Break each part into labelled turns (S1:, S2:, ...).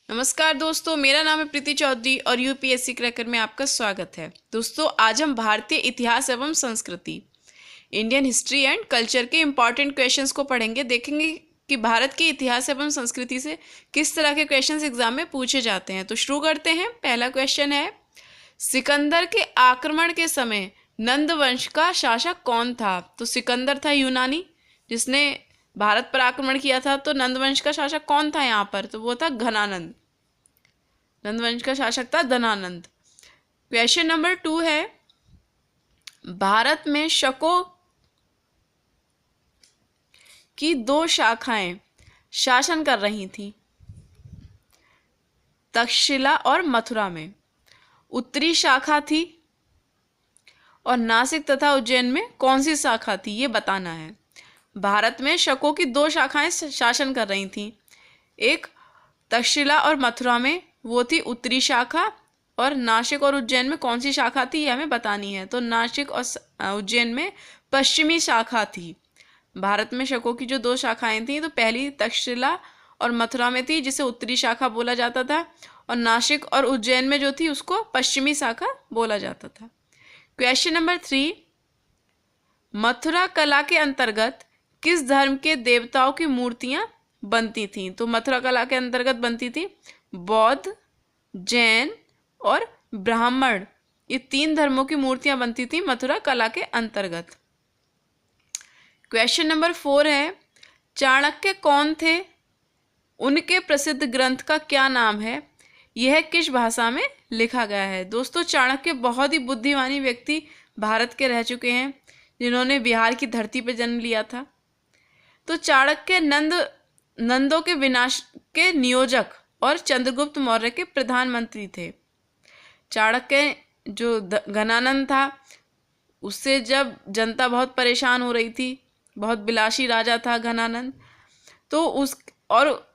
S1: नमस्कार दोस्तों, मेरा नाम है प्रीति चौधरी और यूपीएससी क्रैकर में आपका स्वागत है। दोस्तों, आज हम भारतीय इतिहास एवं संस्कृति इंडियन हिस्ट्री एंड कल्चर के इम्पॉर्टेंट क्वेश्चंस को पढ़ेंगे। देखेंगे कि भारत के इतिहास एवं संस्कृति से किस तरह के क्वेश्चंस एग्जाम में पूछे जाते हैं। तो शुरू करते हैं। पहला क्वेश्चन है, सिकंदर के आक्रमण के समय नंद वंश का शासक कौन था? तो सिकंदर था यूनानी जिसने भारत पर आक्रमण किया था। तो नंदवंश का शासक कौन था यहाँ पर? तो वो था घनानंद। नंदवंश का शासक था धनानंद। क्वेश्चन नंबर 2 है, भारत में शकों की 2 शाखाएं शासन कर रही थीं, तक्षशिला और मथुरा में। उत्तरी शाखा थी और नासिक तथा उज्जैन में कौन सी शाखा थी, ये बताना है। भारत में शकों की 2 शाखाएं शासन कर रही थीं, एक तक्षशिला और मथुरा में, वो थी उत्तरी शाखा, और नासिक और उज्जैन में कौन सी शाखा थी ये हमें बतानी है। तो नासिक और उज्जैन में पश्चिमी शाखा थी। भारत में शकों की जो 2 शाखाएं थी, तो पहली तक्षशिला और मथुरा में थी जिसे उत्तरी शाखा बोला जाता था, और नासिक और उज्जैन में जो थी उसको पश्चिमी शाखा बोला जाता था। क्वेश्चन नंबर 3, मथुरा कला के अंतर्गत किस धर्म के देवताओं की मूर्तियां बनती थीं? तो मथुरा कला के अंतर्गत बनती थी बौद्ध, जैन और ब्राह्मण। ये 3 धर्मों की मूर्तियां बनती थी मथुरा कला के अंतर्गत। क्वेश्चन नंबर 4 है, चाणक्य कौन थे? उनके प्रसिद्ध ग्रंथ का क्या नाम है? यह किस भाषा में लिखा गया है? दोस्तों, चाणक्य बहुत ही बुद्धिमानी व्यक्ति भारत के रह चुके हैं जिन्होंने बिहार की धरती पर जन्म लिया था। तो चाणक्य नंदों के विनाश के नियोजक और चंद्रगुप्त मौर्य के प्रधानमंत्री थे। चाणक्य जो घनानंद था, उससे जब जनता बहुत परेशान हो रही थी, बहुत विलासी राजा था घनानंद, तो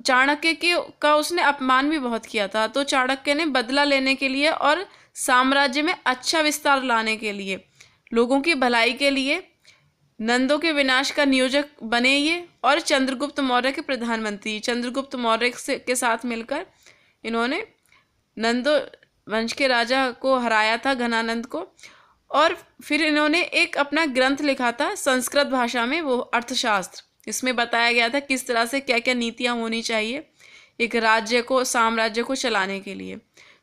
S1: चाणक्य का उसने अपमान भी बहुत किया था। तो चाणक्य ने बदला लेने के लिए और साम्राज्य में अच्छा विस्तार लाने के लिए, लोगों की भलाई के लिए नंदों के विनाश का नियोजक बने ये, और चंद्रगुप्त मौर्य के प्रधानमंत्री। चंद्रगुप्त मौर्य के साथ मिलकर इन्होंने नंदो वंश के राजा को हराया था, घनानंद को। और फिर इन्होंने एक अपना ग्रंथ लिखा था संस्कृत भाषा में, वो अर्थशास्त्र। इसमें बताया गया था किस तरह से क्या क्या नीतियाँ होनी चाहिए एक राज्य को, साम्राज्य को चलाने के लिए।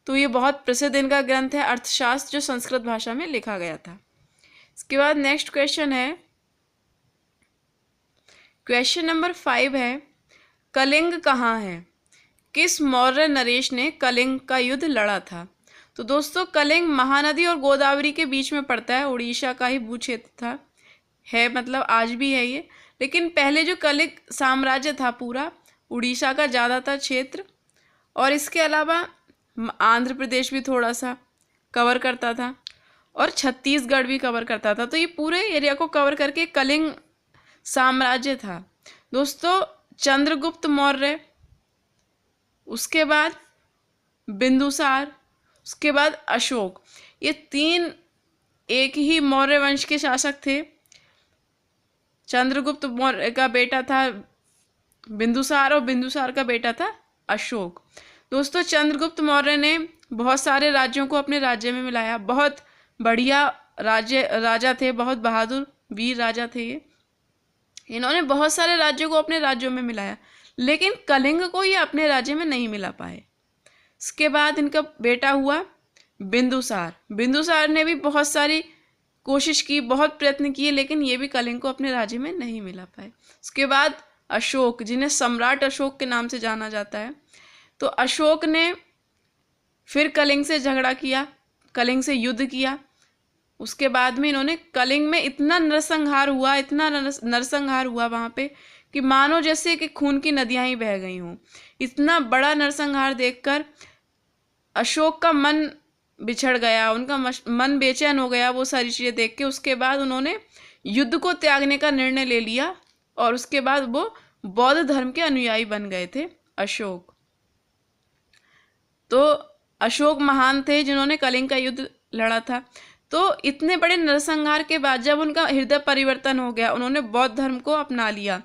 S1: तो ये बहुत प्रसिद्ध इनका ग्रंथ है अर्थशास्त्र, जो संस्कृत भाषा में लिखा गया था। इसके बाद नेक्स्ट क्वेश्चन है, क्वेश्चन नंबर 5 है, कलिंग कहाँ है? किस मौर्य नरेश ने कलिंग का युद्ध लड़ा था? तो दोस्तों, कलिंग महानदी और गोदावरी के बीच में पड़ता है, उड़ीसा का ही भू क्षेत्र था, है मतलब आज भी है ये। लेकिन पहले जो कलिंग साम्राज्य था पूरा उड़ीसा का ज़्यादातर क्षेत्र, और इसके अलावा आंध्र प्रदेश भी थोड़ा सा कवर करता था, और छत्तीसगढ़ भी कवर करता था। तो ये पूरे एरिया को कवर करके कलिंग साम्राज्य था। दोस्तों, चंद्रगुप्त मौर्य, उसके बाद बिंदुसार, उसके बाद अशोक, ये 3 एक ही मौर्य वंश के शासक थे। चंद्रगुप्त मौर्य का बेटा था बिंदुसार और बिंदुसार का बेटा था अशोक। दोस्तों, चंद्रगुप्त मौर्य ने बहुत सारे राज्यों को अपने राज्य में मिलाया। बहुत बढ़िया राजा थे, बहुत बहादुर वीर राजा थे ये। इन्होंने बहुत सारे राज्यों को अपने राज्यों में मिलाया, लेकिन कलिंग को ये अपने राज्य में नहीं मिला पाए। इसके बाद इनका बेटा हुआ बिंदुसार। बिंदुसार ने भी बहुत सारी कोशिश की, बहुत प्रयत्न किए, लेकिन ये भी कलिंग को अपने राज्य में नहीं मिला पाए। उसके बाद अशोक, जिन्हें सम्राट अशोक के नाम से जाना जाता है। तो अशोक ने फिर कलिंग से झगड़ा किया, कलिंग से युद्ध किया। उसके बाद में इन्होंने कलिंग में इतना नरसंहार हुआ वहाँ पे कि मानो जैसे कि खून की नदियाँ ही बह गई हों। इतना बड़ा नरसंहार देखकर अशोक का मन बिछड़ गया, उनका मन बेचैन हो गया वो सारी चीज़ें देख के। उसके बाद उन्होंने युद्ध को त्यागने का निर्णय ले लिया, और उसके बाद वो बौद्ध धर्म के अनुयायी बन गए थे अशोक। तो अशोक महान थे जिन्होंने कलिंग का युद्ध लड़ा था। तो इतने बड़े नरसंहार के बाद जब उनका हृदय परिवर्तन हो गया, उन्होंने बौद्ध धर्म को अपना लिया,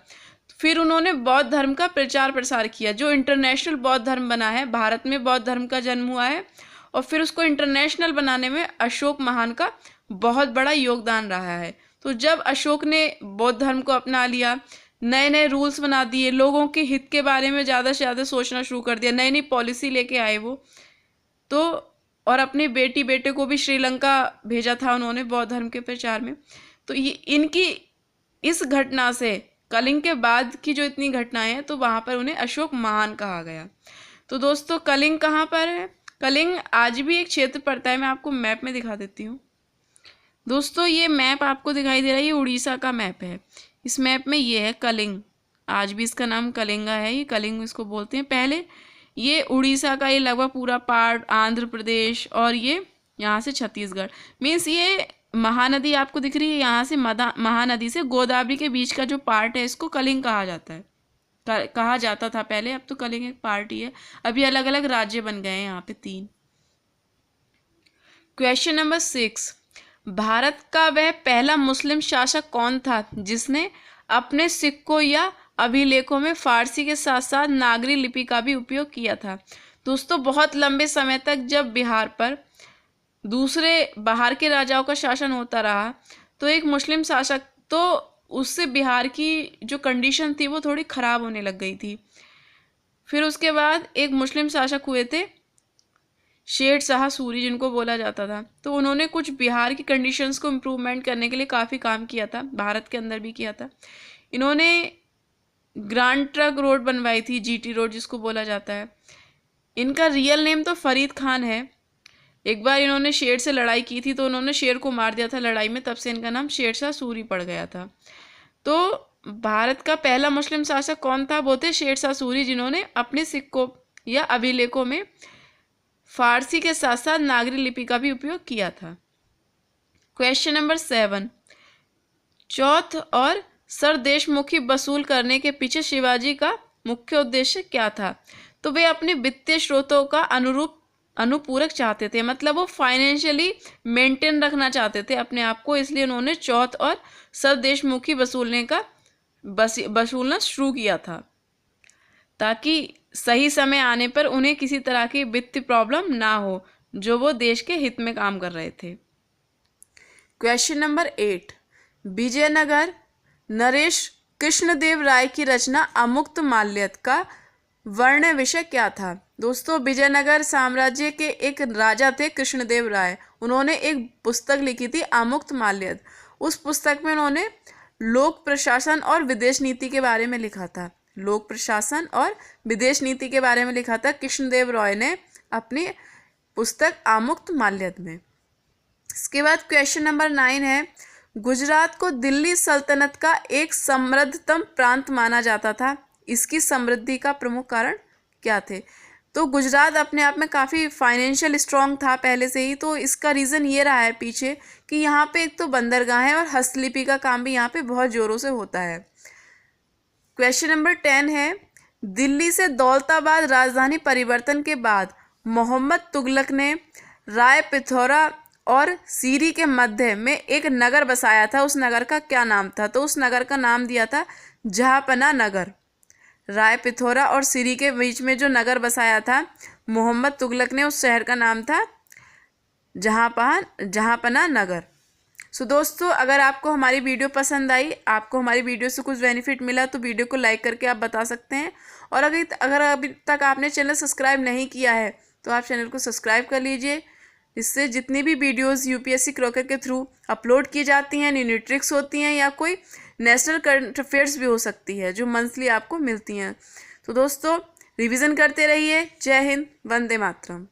S1: फिर उन्होंने बौद्ध धर्म का प्रचार प्रसार किया, जो इंटरनेशनल बौद्ध धर्म बना है। भारत में बौद्ध धर्म का जन्म हुआ है और फिर उसको इंटरनेशनल बनाने में अशोक महान का बहुत बड़ा योगदान रहा है। तो जब अशोक ने बौद्ध धर्म को अपना लिया, नए नए रूल्स बना दिए, लोगों के हित के बारे में ज़्यादा से ज़्यादा सोचना शुरू कर दिया, नई नई पॉलिसी लेके आए वो तो, और अपने बेटे को भी श्रीलंका भेजा था उन्होंने बौद्ध धर्म के प्रचार में। तो ये इनकी इस घटना से, कलिंग के बाद की जो इतनी घटनाएं हैं, तो वहाँ पर उन्हें अशोक महान कहा गया। तो दोस्तों कलिंग कहाँ पर है? कलिंग आज भी एक क्षेत्र पड़ता है। मैं आपको मैप में दिखा देती हूँ। दोस्तों ये मैप आपको दिखाई दे रहा है, ये उड़ीसा का मैप है। इस मैप में ये है कलिंग, आज भी इसका नाम कलिंगा है, ये कलिंग इसको बोलते हैं। पहले ये उड़ीसा का ये लगभग पूरा पार्ट, आंध्र प्रदेश और ये यहाँ से छत्तीसगढ़, मीन्स ये महानदी आपको दिख रही है, यहाँ से महानदी से गोदावरी के बीच का जो पार्ट है इसको कलिंग कहा जाता है, कहा जाता था पहले। अब तो कलिंग एक पार्ट ही है। अभी अलग अलग राज्य बन गए हैं यहाँ पे 3। क्वेश्चन नंबर 6, भारत का वह पहला मुस्लिम शासक कौन था जिसने अपने सिक्कों या अभिलेखों में फारसी के साथ साथ नागरी लिपि का भी उपयोग किया था? दोस्तों बहुत लंबे समय तक जब बिहार पर दूसरे बाहर के राजाओं का शासन होता रहा, तो एक मुस्लिम शासक, तो उससे बिहार की जो कंडीशन थी वो थोड़ी ख़राब होने लग गई थी। फिर उसके बाद एक मुस्लिम शासक हुए थे शेर शाह सूरी, जिनको बोला जाता था। तो उन्होंने कुछ बिहार की कंडीशंस को इम्प्रूवमेंट करने के लिए काफ़ी काम किया था, भारत के अंदर भी किया था। इन्होंने ग्रांड ट्रंक रोड बनवाई थी, जीटी रोड जिसको बोला जाता है। इनका रियल नेम तो फरीद खान है। एक बार इन्होंने शेर से लड़ाई की थी, तो उन्होंने शेर को मार दिया था लड़ाई में, तब से इनका नाम शेर शाह सूरी पड़ गया था। तो भारत का पहला मुस्लिम शासक कौन था? वो थे शेर शाह सूरी, जिन्होंने अपने सिक्कों या अभिलेखों में फारसी के साथ साथ नागरी लिपि का भी उपयोग किया था। क्वेश्चन नंबर 7, चौथ और सरदेशमुखी वसूल करने के पीछे शिवाजी का मुख्य उद्देश्य क्या था? तो वे अपने वित्तीय स्रोतों का अनुपूरक चाहते थे, मतलब वो फाइनेंशियली मेंटेन रखना चाहते थे अपने आप को, इसलिए उन्होंने चौथ और सरदेशमुखी वसूलना शुरू किया था, ताकि सही समय आने पर उन्हें किसी तरह की वित्तीय प्रॉब्लम ना हो, जो वो देश के हित में काम कर रहे थे। क्वेश्चन नंबर 8, विजयनगर नरेश कृष्णदेव राय की रचना अमुक्त माल्यद का वर्ण विषय क्या था? दोस्तों विजयनगर साम्राज्य के एक राजा थे कृष्णदेव राय। उन्होंने एक पुस्तक लिखी थी अमुक्त माल्यद। उस पुस्तक में उन्होंने लोक प्रशासन और विदेश नीति के बारे में लिखा था। लोक प्रशासन और विदेश नीति के बारे में लिखा था कृष्णदेव राय ने अपनी पुस्तक अमुक्त माल्यद में। इसके बाद क्वेश्चन नंबर 9 है, गुजरात को दिल्ली सल्तनत का एक समृद्धतम प्रांत माना जाता था। इसकी समृद्धि का प्रमुख कारण क्या थे? तो गुजरात अपने आप में काफ़ी फाइनेंशियल स्ट्रॉन्ग था पहले से ही, तो इसका रीज़न ये रहा है पीछे कि यहाँ पे एक तो बंदरगाह है और हस्तलिपि का काम भी यहाँ पे बहुत ज़ोरों से होता है। क्वेश्चन नंबर 10 है, दिल्ली से दौलताबाद राजधानी परिवर्तन के बाद मोहम्मद तुगलक ने राय पिथौरा और सीरी के मध्य में एक नगर बसाया था। उस नगर का क्या नाम था? तो उस नगर का नाम दिया था जहांपना नगर। राय पिथौरा और सीरी के बीच में जो नगर बसाया था मोहम्मद तुगलक ने, उस शहर का नाम था जहांपना नगर। सो दोस्तों, अगर आपको हमारी वीडियो पसंद आई, आपको हमारी वीडियो से कुछ बेनिफिट मिला, तो वीडियो को लाइक करके आप बता सकते हैं। और अगर अभी तक आपने चैनल सब्सक्राइब नहीं किया है तो आप चैनल को सब्सक्राइब कर लीजिए। इससे जितनी भी वीडियोस यूपीएससी क्रॉकर के थ्रू अपलोड की जाती हैं, न्यू ट्रिक्स होती हैं या कोई नेशनल करंट अफेयर्स भी हो सकती है जो मंथली आपको मिलती हैं। तो दोस्तों रिवीजन करते रहिए। जय हिंद, वंदे मातरम।